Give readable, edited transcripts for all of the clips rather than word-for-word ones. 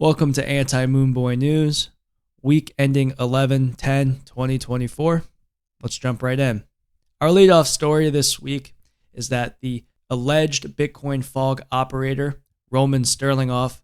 Welcome to Anti-Moonboy News, week ending 11/10/2024. Let's jump right in. Our leadoff story this week is that the alleged Bitcoin fog operator, Roman Sterlingov,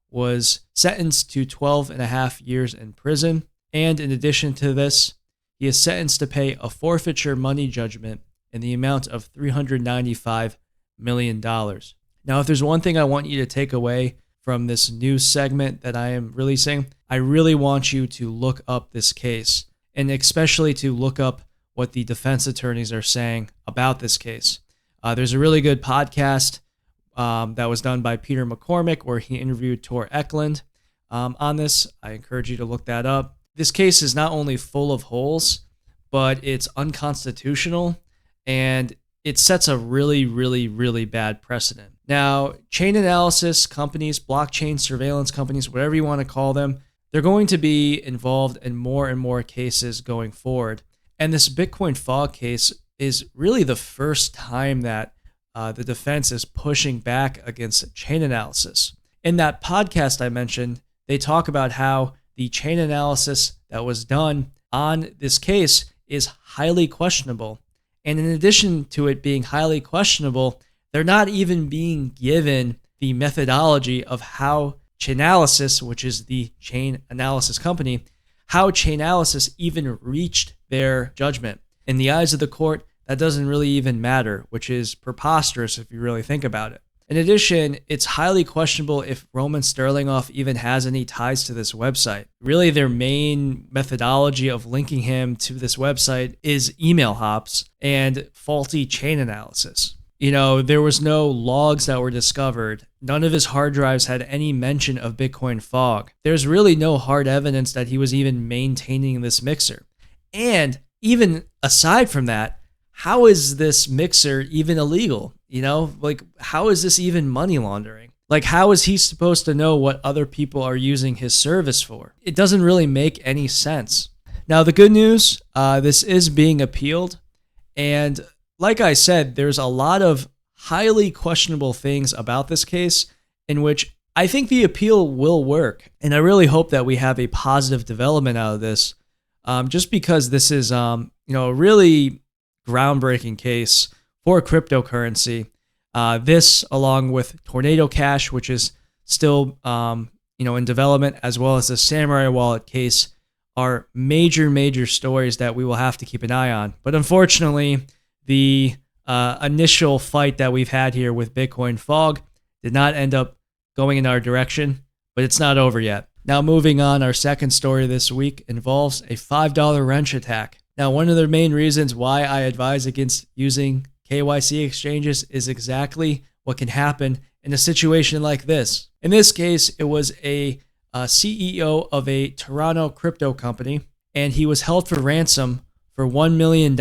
was sentenced to 12 and a half years in prison. And in addition to this, he is sentenced to pay a forfeiture money judgment in the amount of $395 million. Now, if there's one thing I want you to take away from this news segment that I am releasing, I really want you to look up this case, and especially to look up what the defense attorneys are saying about this case. There's a really good podcast that was done by Peter McCormick where he interviewed Tor Eklund on this. I encourage you to look that up. This case is not only full of holes, but it's unconstitutional, and it sets a really bad precedent. Now, chain analysis companies, blockchain surveillance companies, whatever you want to call them, they're going to be involved in more and more cases going forward. And this Bitcoin fog case is really the first time that the defense is pushing back against chain analysis. In that podcast I mentioned, they talk about how the chain analysis that was done on this case is highly questionable. And in addition to it being highly questionable, they're not even being given the methodology of how Chainalysis, which is the chain analysis company, how Chainalysis even reached their judgment. In the eyes of the court, that doesn't really even matter, which is preposterous if you really think about it. In addition, it's highly questionable if Roman Sterlingov even has any ties to this website. Really, their main methodology of linking him to this website is email hops and faulty chain analysis. You know, there was no logs that were discovered. None of his hard drives had any mention of Bitcoin fog. There's really no hard evidence that he was even maintaining this mixer. And even aside from that, how is this mixer even illegal? You know, like, how is this even money laundering? Like, how is he supposed to know what other people are using his service for? It doesn't really make any sense. Now, the good news, this is being appealed. And like I said, there's a lot of highly questionable things about this case in which I think the appeal will work. And I really hope that we have a positive development out of this, just because this is, a really groundbreaking case for cryptocurrency. This, along with Tornado Cash, which is still, in development, as well as the Samurai Wallet case, are major stories that we will have to keep an eye on. But unfortunately, the initial fight that we've had here with Bitcoin fog did not end up going in our direction, but it's not over yet. Now, moving on, our second story this week involves a $5 wrench attack. Now, one of the main reasons why I advise against using KYC exchanges is exactly what can happen in a situation like this. In this case, it was a CEO of a Toronto crypto company, and he was held for ransom for $1 million.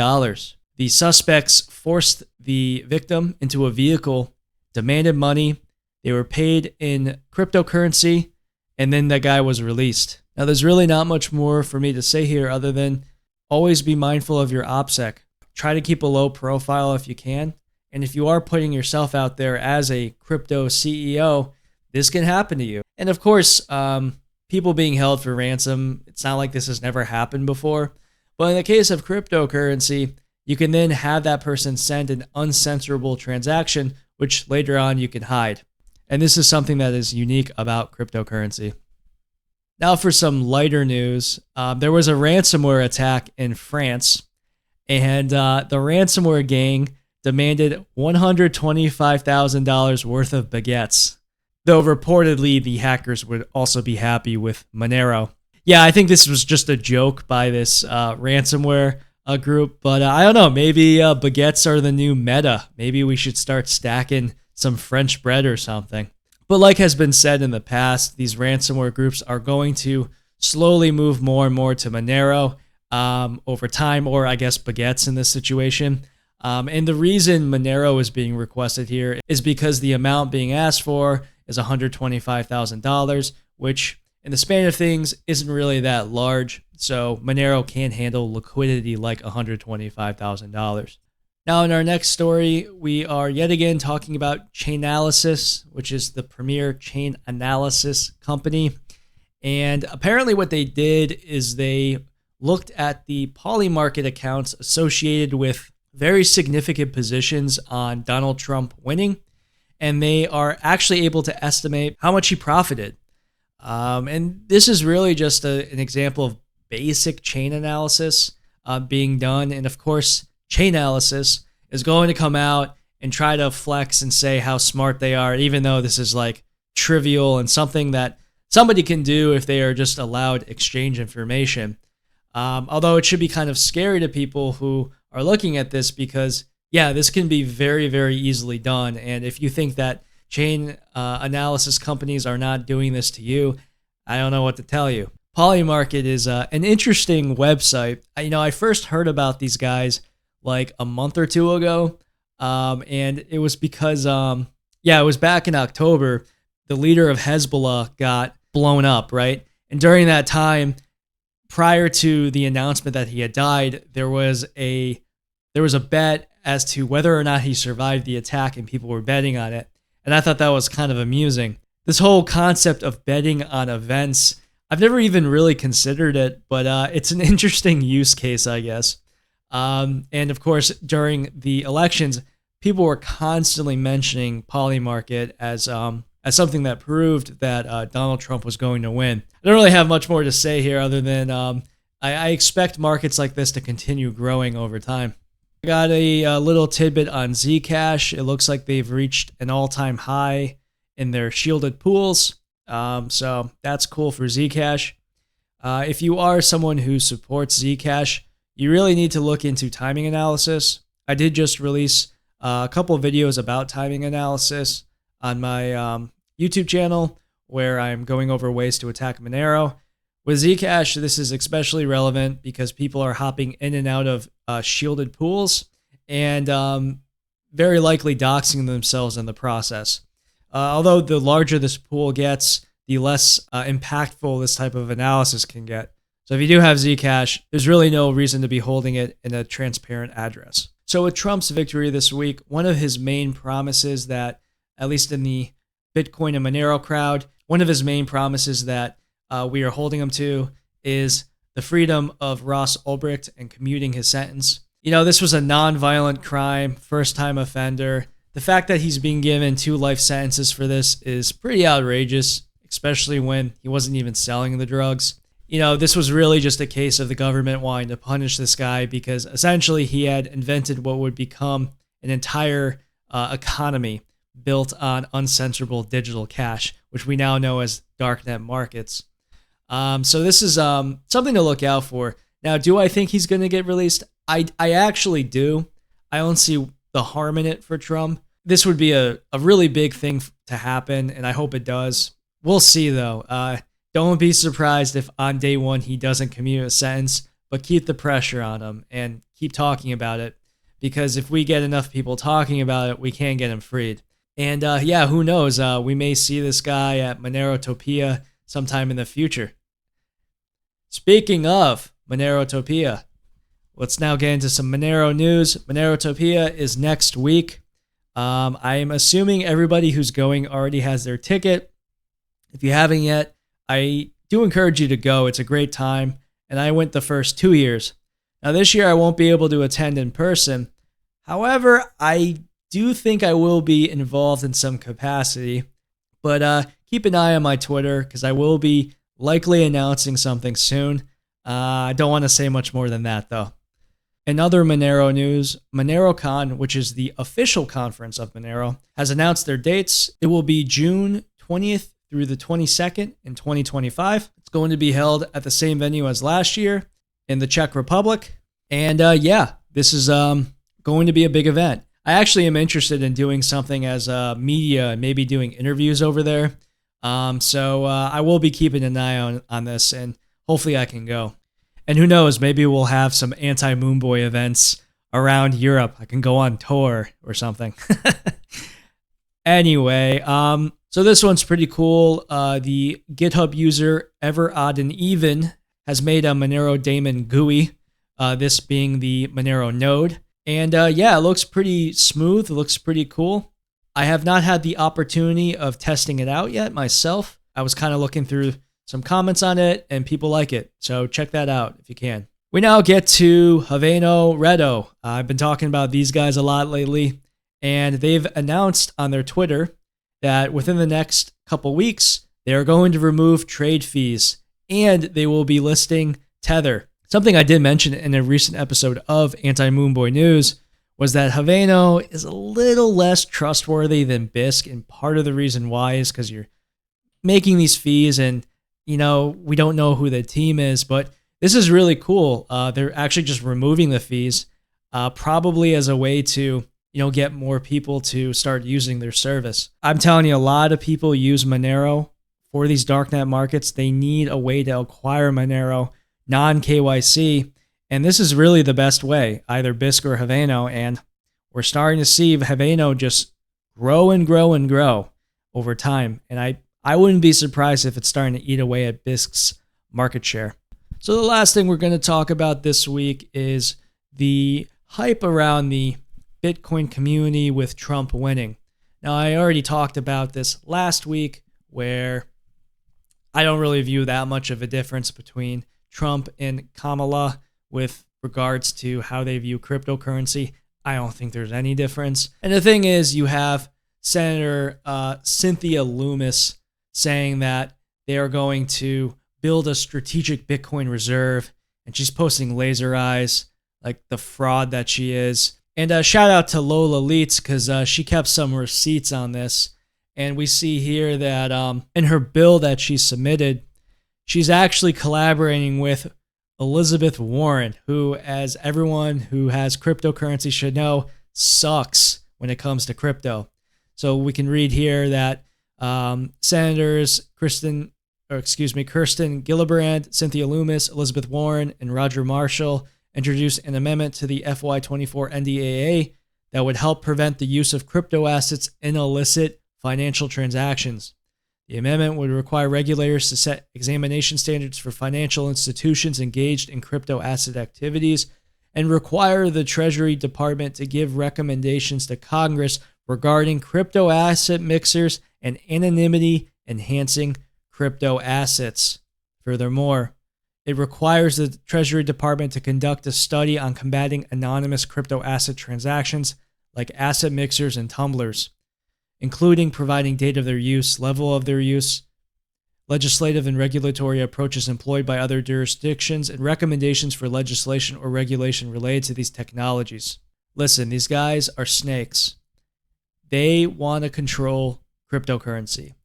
The suspects forced the victim into a vehicle, demanded money, they were paid in cryptocurrency, and then the guy was released. Now, there's really not much more for me to say here other than always be mindful of your OPSEC. Try to keep a low profile if you can. And if you are putting yourself out there as a crypto CEO, this can happen to you. And of course, people being held for ransom, it's not like this has never happened before. But in the case of cryptocurrency, you can then have that person send an uncensorable transaction, which later on you can hide. And this is something that is unique about cryptocurrency. Now for some lighter news, there was a ransomware attack in France, and the ransomware gang demanded $125,000 worth of baguettes, though reportedly the hackers would also be happy with Monero. Yeah, I think this was just a joke by this ransomware group, but I don't know, maybe baguettes are the new meta. Maybe we should start stacking some French bread or something. But like has been said in the past, these ransomware groups are going to slowly move more and more to Monero over time, or I guess baguettes in this situation. And the reason Monero is being requested here is because the amount being asked for is $125,000, which in the span of things isn't really that large. So Monero can't handle liquidity like $125,000. Now, in our next story, we are yet again talking about Chainalysis, which is the premier chain analysis company. And apparently what they did is they looked at the Polymarket accounts associated with very significant positions on Donald Trump winning, and they are actually able to estimate how much he profited. And this is really just an example of basic chain analysis being done. And of course, Chainalysis is going to come out and try to flex and say how smart they are, even though this is like trivial and something that somebody can do if they are just allowed exchange information. Although it should be kind of scary to people who are looking at this because, yeah, this can be very, very easily done. And if you think that chain analysis companies are not doing this to you, I don't know what to tell you. Polymarket is an interesting website. I first heard about these guys like a month or two ago, and it was because, it was back in October. The leader of Hezbollah got blown up, right? And during that time, prior to the announcement that he had died, there was a bet as to whether or not he survived the attack, and people were betting on it. And I thought that was kind of amusing. This whole concept of betting on events, I've never even really considered it, but it's an interesting use case, I guess. And of course, during the elections, people were constantly mentioning Polymarket as something that proved that Donald Trump was going to win. I don't really have much more to say here other than I expect markets like this to continue growing over time. I got a little tidbit on Zcash. It looks like they've reached an all-time high in their shielded pools. So that's cool for Zcash. If you are someone who supports Zcash, you really need to look into timing analysis. I did just release a couple of videos about timing analysis on my YouTube channel where I'm going over ways to attack Monero. With Zcash, this is especially relevant because people are hopping in and out of shielded pools and very likely doxing themselves in the process. Although the larger this pool gets, the less impactful this type of analysis can get. So if you do have Zcash, there's really no reason to be holding it in a transparent address. So with Trump's victory this week, one of his main promises that, at least in the Bitcoin and Monero crowd, one of his main promises that we are holding him to is the freedom of Ross Ulbricht and commuting his sentence. This was a non-violent crime, first-time offender. The fact that he's being given 2 life sentences for this is pretty outrageous, especially when he wasn't even selling the drugs. This was really just a case of the government wanting to punish this guy because essentially he had invented what would become an entire economy built on uncensorable digital cash, which we now know as darknet markets. So this is something to look out for. Now, do I think he's going to get released? I actually do. I don't see the harm in it for Trump. This would be a really big thing to happen, and I hope it does. We'll see, though. Don't be surprised if on day one he doesn't commute a sentence, but keep the pressure on him and keep talking about it, because if we get enough people talking about it, we can get him freed. And who knows? We may see this guy at Monero Topia sometime in the future. Speaking of Monero Topia, let's now get into some Monero news. Monero Topia is next week. I'm assuming everybody who's going already has their ticket. If you haven't yet, I do encourage you to go. It's a great time, and I went the first 2 years. Now, this year I won't be able to attend in person. However, I do think I will be involved in some capacity, but keep an eye on my Twitter because I will be likely announcing something soon. I don't want to say much more than that, though. In other Monero news, Monero Con, which is the official conference of Monero, has announced their dates. It will be June 20th through the 22nd in 2025. It's going to be held at the same venue as last year in the Czech Republic. And this is going to be a big event. I actually am interested in doing something as media and maybe doing interviews over there. So I will be keeping an eye on this, and hopefully I can go. And who knows, maybe we'll have some anti-Moonboy events around Europe. I can go on tour or something. Anyway, so this one's pretty cool. The GitHub user Ever Odd and Even has made a Monero daemon GUI, this being the Monero Node. And yeah, it looks pretty smooth. It looks pretty cool. I have not had the opportunity of testing it out yet myself. I was kind of looking through some comments on it, and people like it. So check that out if you can. We now get to Haveno Redo. I've been talking about these guys a lot lately, and they've announced on their Twitter that within the next couple weeks, they are going to remove trade fees, and they will be listing Tether. Something I did mention in a recent episode of Anti-Moonboy News was that Haveno is a little less trustworthy than Bisq, and part of the reason why is because you're making these fees, and we don't know who the team is, but this is really cool. They're actually just removing the fees, probably as a way to get more people to start using their service. I'm telling you, a lot of people use Monero for these darknet markets. They need a way to acquire Monero non-KYC, and this is really the best way, either Bisq or Haveno, and we're starting to see Haveno just grow and grow and grow over time, and I wouldn't be surprised if it's starting to eat away at Bisq's market share. So the last thing we're going to talk about this week is the hype around the Bitcoin community with Trump winning. Now, I already talked about this last week, where I don't really view that much of a difference between Trump and Kamala with regards to how they view cryptocurrency. I don't think there's any difference. And the thing is, you have Senator Cynthia Lummis saying that they are going to build a strategic Bitcoin reserve, and she's posting laser eyes like the fraud that she is. And shout out to Lola Leitz, because she kept some receipts on this. And we see here that in her bill that she submitted, she's actually collaborating with Elizabeth Warren, who, as everyone who has cryptocurrency should know, sucks when it comes to crypto. So we can read here that Senators Kirsten Gillibrand, Cynthia Lummis, Elizabeth Warren, and Roger Marshall introduced an amendment to the FY24 NDAA that would help prevent the use of crypto assets in illicit financial transactions. The amendment would require regulators to set examination standards for financial institutions engaged in crypto asset activities and require the Treasury Department to give recommendations to Congress regarding crypto asset mixers and anonymity-enhancing crypto assets. Furthermore, it requires the Treasury Department to conduct a study on combating anonymous crypto asset transactions like asset mixers and tumblers, including providing data of their use, level of their use, legislative and regulatory approaches employed by other jurisdictions, and recommendations for legislation or regulation related to these technologies. Listen, these guys are snakes. They want to control cryptocurrency.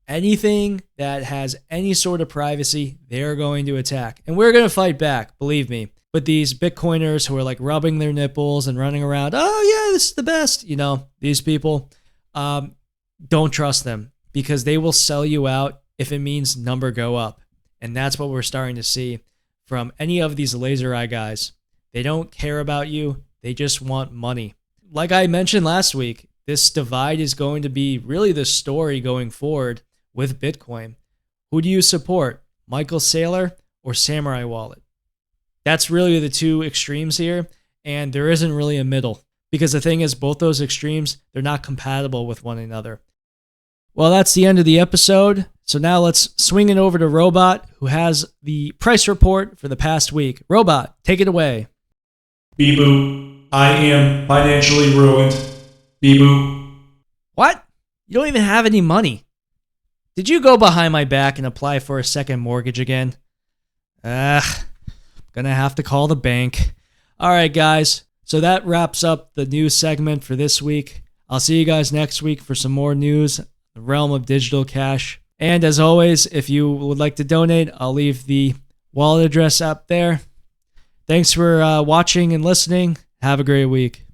Anything that has any sort of privacy, they're going to attack. And we're going to fight back, believe me. But these Bitcoiners who are like rubbing their nipples and running around, oh yeah, this is the best, these people, don't trust them, because they will sell you out if it means number go up. And that's what we're starting to see from any of these laser eye guys. They don't care about you. They just want money. Like I mentioned last week, this divide is going to be really the story going forward with Bitcoin. Who do you support? Michael Saylor or Samurai Wallet? That's really the two extremes here, and there isn't really a middle, because the thing is, both those extremes, they're not compatible with one another. Well, that's the end of the episode. So now let's swing it over to Robot, who has the price report for the past week. Robot, take it away. Beeboo, I am financially ruined. Beeboo. What? You don't even have any money. Did you go behind my back and apply for a second mortgage again? Gonna have to call the bank. All right, guys. So that wraps up the news segment for this week. I'll see you guys next week for some more news in the realm of digital cash. And as always, if you would like to donate, I'll leave the wallet address up there. Thanks for watching and listening. Have a great week.